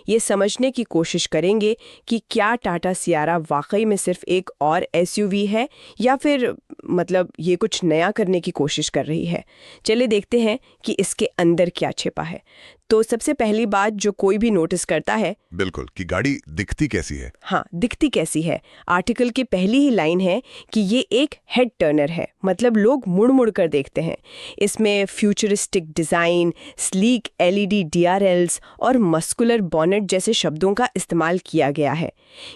ये समझने की कोशिश करेंगे कि क्या टाटा सियारा वाकई में सिर्फ एक और एसयूवी है या फिर मतलब ये कुछ नया करने की कोशिश कर रही है। चलिए देखते हैं कि इसके अंदर क्या छिपा है। तो सबसे पहली बात जो कोई भी नोटिस करता है, बिल्कुल, कि गाड़ी दिखती कैसी है। हाँ, दिखती कैसी है। आर्टिकल की पहली ही लाइन है कि ये एक हेड टर्नर है, मतलब लोग मुड़ मुड़ कर देखते हैं। इसमें futuristic design, sleek LED DRLs और मस्कुलर बॉनेट जैसे शब्दों का इस्तेमाल किया गया है।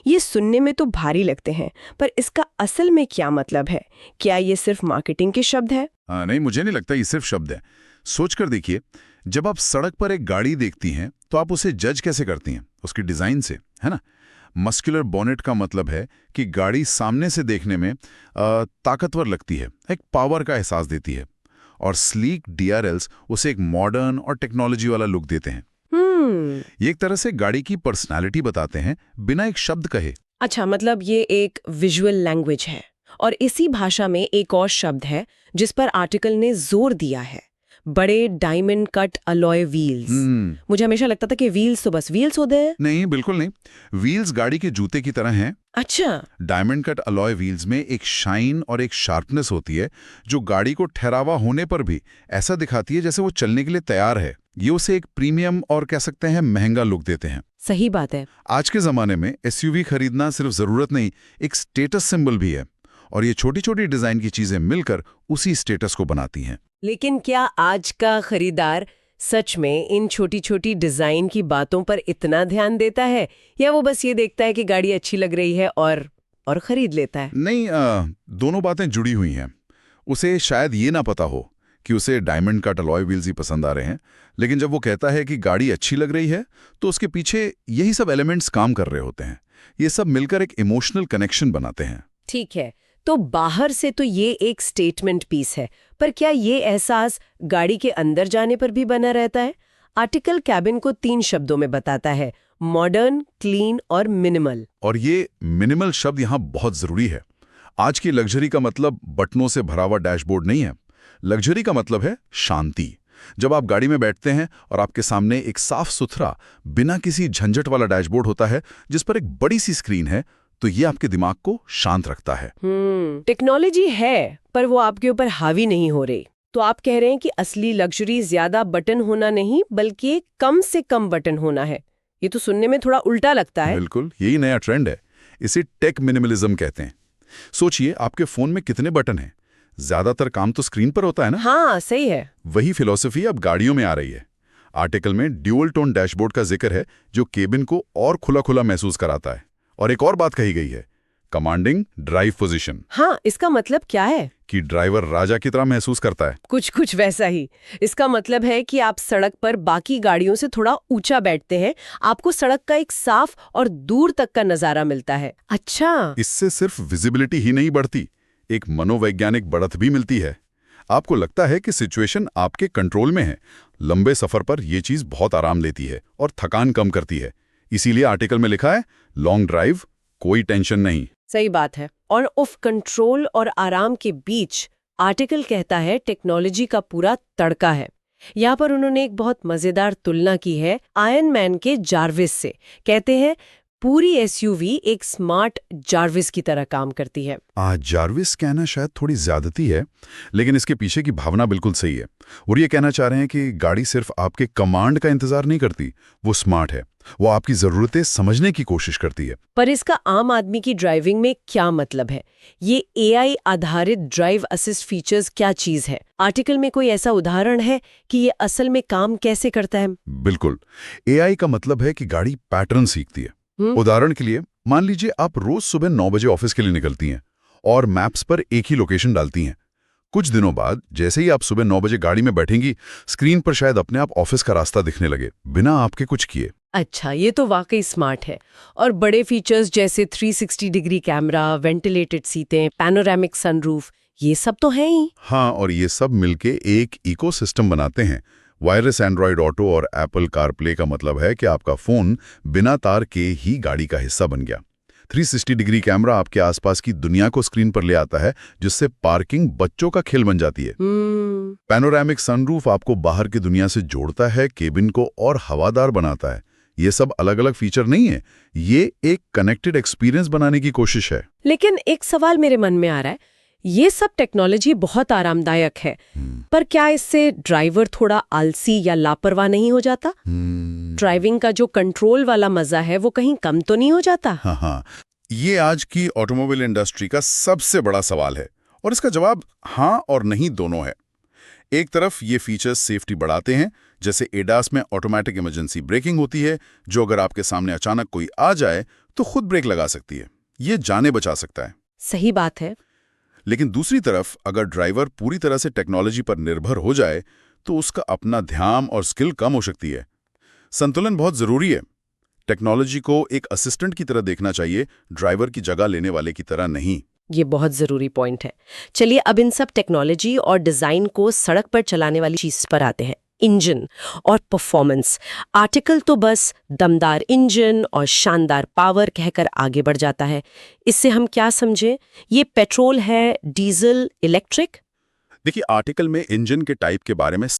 ये सुनने में तो भारी लगते हैं, पर इसका असल में क्या मतलब है? क्या ये सिर्फ मार्केटिंग के शब्द है? नहीं, मुझे नहीं लगता ये सिर्फ शब्द है। सोच कर देखिए, जब आप सड़क पर एक गाड़ी देखती हैं तो आप उसे जज कैसे करती हैं? उसकी डिज़ाइन से, है ना। मस्कुलर बॉनेट का मतलब है कि गाड़ी सामने से देखने में ताकतवर लगती है, एक पावर का एहसास देती है। और स्लीक डीआरएल्स उसे एक मॉडर्न और टेक्नोलॉजी वाला लुक देते हैं। ये एक तरह से गाड़ी की पर्सनालिटी बताते हैं बिना एक शब्द कहे। अच्छा, मतलब ये एक विजुअल लैंग्वेज है। और इसी भाषा में एक और शब्द है जिस पर आर्टिकल ने जोर दिया है, बड़े डायमंड कट अलॉय व्हील्स। मुझे हमेशा लगता था कि व्हील्स तो बस व्हील्स होते हैं। नहीं, बिल्कुल नहीं। व्हील्स गाड़ी के जूते की तरह हैं। अच्छा। डायमंड कट अलॉय व्हील्स में एक शाइन और एक शार्पनेस होती है जो गाड़ी को ठहरावा होने पर भी ऐसा दिखाती है जैसे वो चलने के लिए तैयार है। ये उसे एक प्रीमियम और कह सकते हैं महंगा लुक देते हैं। सही बात है। आज के जमाने में एसयूवी खरीदना सिर्फ जरूरत नहीं, एक स्टेटस सिंबल भी है। और ये छोटी छोटी डिजाइन की चीजें मिलकर उसी स्टेटस को बनाती हैं। लेकिन क्या आज का खरीदार सच में इन छोटी छोटी डिजाइन की बातों पर इतना ध्यान देता है, या वो बस ये देखता है कि गाड़ी अच्छी लग रही है और खरीद लेता है? नहीं, दोनों बातें जुड़ी हुई हैं। उसे शायद ये ना पता हो कि उसे डायमंड कट अलॉय व्हील्स ही पसंद आ रहे हैं, लेकिन जब वो कहता है कि गाड़ी अच्छी लग रही है तो उसके पीछे यही सब एलिमेंट्स काम कर रहे होते हैं। ये सब मिलकर एक इमोशनल कनेक्शन बनाते हैं। ठीक है, तो बाहर से तो ये एक स्टेटमेंट पीस है, पर क्या ये एहसास गाड़ी के अंदर जाने पर भी बना रहता है? आर्टिकल कैबिन को 3 शब्दों में बताता है, मॉडर्न, क्लीन और मिनिमल। और ये मिनिमल शब्द यहाँ बहुत जरूरी है। आज की लग्जरी का मतलब बटनों से भरा हुआ डैशबोर्ड नहीं है। लग्जरी का मतलब है शांति। जब आप गाड़ी में बैठते हैं और आपके सामने एक साफ सुथरा, बिना किसी झंझट वाला डैशबोर्ड होता है जिस पर एक बड़ी सी स्क्रीन है, तो ये आपके दिमाग को शांत रखता है। टेक्नोलॉजी है, पर वो आपके ऊपर हावी नहीं हो रही। तो आप कह रहे हैं कि असली लग्जरी ज्यादा बटन होना नहीं, बल्कि कम से कम बटन होना है। ये तो सुनने में थोड़ा उल्टा लगता है। बिल्कुल, यही नया ट्रेंड है। इसे टेक मिनिमलिज्म कहते हैं। सोचिए, आपके फोन में कितने बटन हैं? ज्यादातर काम तो स्क्रीन पर होता है ना। हाँ, सही है। वही फिलॉसफी अब गाड़ियों में आ रही है। आर्टिकल में ड्यूअल टोन डैशबोर्ड का जिक्र है जो केबिन को और खुला खुला महसूस कराता है। और एक और बात कही गई है, कमांडिंग ड्राइव पोजीशन। हाँ, इसका मतलब क्या है? कि ड्राइवर राजा की तरह महसूस करता है। कुछ वैसा ही। इसका मतलब है कि आप सड़क पर बाकी गाड़ियों से थोड़ा ऊंचा बैठते हैं, आपको सड़क का एक साफ और दूर तक का नजारा मिलता है। अच्छा। इससे सिर्फ विजिबिलिटी ही नहीं बढ़ती, एक मनोवैज्ञानिक बढ़त भी मिलती है। आपको लगता है कि सिचुएशन आपके कंट्रोल में है। लंबे सफर पर यह चीज बहुत आराम देती है और थकान कम करती है। इसीलिए आर्टिकल में लिखा है, लॉन्ग ड्राइव, कोई टेंशन नहीं। सही बात है। और ऑफ कंट्रोल और आराम के बीच आर्टिकल कहता है टेक्नोलॉजी का पूरा तड़का है। यहाँ पर उन्होंने एक बहुत मजेदार तुलना की है आयरन मैन के जार्विस से। कहते हैं पूरी एसयूवी एक स्मार्ट जार्विस की तरह काम करती है। जार्विस कहना शायद थोड़ी ज्यादती है, लेकिन इसके पीछे की भावना बिल्कुल सही है। और ये कहना चाह रहे हैं कि गाड़ी सिर्फ आपके कमांड का इंतजार नहीं करती, वो स्मार्ट है, वो आपकी जरूरतें समझने की कोशिश करती है। पर इसका आम आदमी की ड्राइविंग में क्या मतलब है? ये एआई आधारित ड्राइव असिस्ट फीचर्स क्या चीज है? आर्टिकल में कोई ऐसा उदाहरण है कि ये असल में काम कैसे करता है? बिल्कुल, एआई का मतलब है कि गाड़ी पैटर्न सीखती है। उदाहरण के लिए, मान लीजिए आप रोज सुबह 9 बजे ऑफिस के लिए निकलती हैं और मैप्स पर एक ही लोकेशन डालती हैं। कुछ दिनों बाद जैसे ही आप सुबह 9 बजे गाड़ी में बैठेंगी, स्क्रीन पर शायद अपने आप ऑफिस का रास्ता दिखने लगे, बिना आपके कुछ किए। अच्छा, ये तो वाकई स्मार्ट है। और बड़े फीचर्स जैसे 360 डिग्री कैमरा, वेंटिलेटेड सीटें, पैनोरामिक सनरूफ, ये सब तो हैं ही। हाँ, और ये सब मिलके एक इकोसिस्टम बनाते हैं। वायरलेस एंड्रॉयड ऑटो और एप्पल कारप्ले का मतलब है कि आपका फोन बिना तार के ही गाड़ी का हिस्सा बन गया। 360 डिग्री कैमरा आपके आसपास की दुनिया को स्क्रीन पर ले आता है, जिससे पार्किंग बच्चों का खेल बन जाती है। पैनोरामिक सनरूफ आपको बाहर की दुनिया से जोड़ता है, केबिन को और हवादार बनाता है। ये सब अलग अलग फीचर नहीं है, ये एक कनेक्टेड एक्सपीरियंस बनाने की कोशिश है। लेकिन एक सवाल मेरे मन में आ रहा है, ये सब टेक्नोलॉजी बहुत आरामदायक है, पर क्या इससे ड्राइवर थोड़ा आलसी या लापरवाह नहीं हो जाता? ड्राइविंग का जो कंट्रोल वाला मजा है वो कहीं कम तो नहीं हो जाता? हाँ, ये आज की ऑटोमोबाइल इंडस्ट्री का सबसे बड़ा सवाल है और इसका जवाब हाँ और नहीं दोनों है। एक तरफ ये फीचर्स सेफ्टी बढ़ाते हैं, जैसे एडास में ऑटोमेटिक इमरजेंसी ब्रेकिंग होती है, जो अगर आपके सामने अचानक कोई आ जाए तो खुद ब्रेक लगा सकती है। ये जानें बचा सकता है। सही बात है। लेकिन दूसरी तरफ अगर ड्राइवर पूरी तरह से टेक्नोलॉजी पर निर्भर हो जाए तो उसका अपना ध्यान और स्किल कम हो सकती है। संतुलन बहुत जरूरी है। टेक्नोलॉजी को एक असिस्टेंट की तरह देखना चाहिए, ड्राइवर की जगह लेने वाले की तरह नहीं। ये बहुत जरूरी पॉइंट है। चलिए अब इन सब टेक्नोलॉजी और डिजाइन को सड़क पर चलाने वाली चीज पर आते हैं, इंजन और परफॉर्मेंस। आर्टिकल तो बस दमदार इंजन और शानदार पावर कहकर आगे बढ़ जाता है। इससे हम क्या समझें? ये पेट्रोल है, डीजल, इलेक्ट्रिक? देखिए, आर्टिकल में इंजन के टाइप के बारे में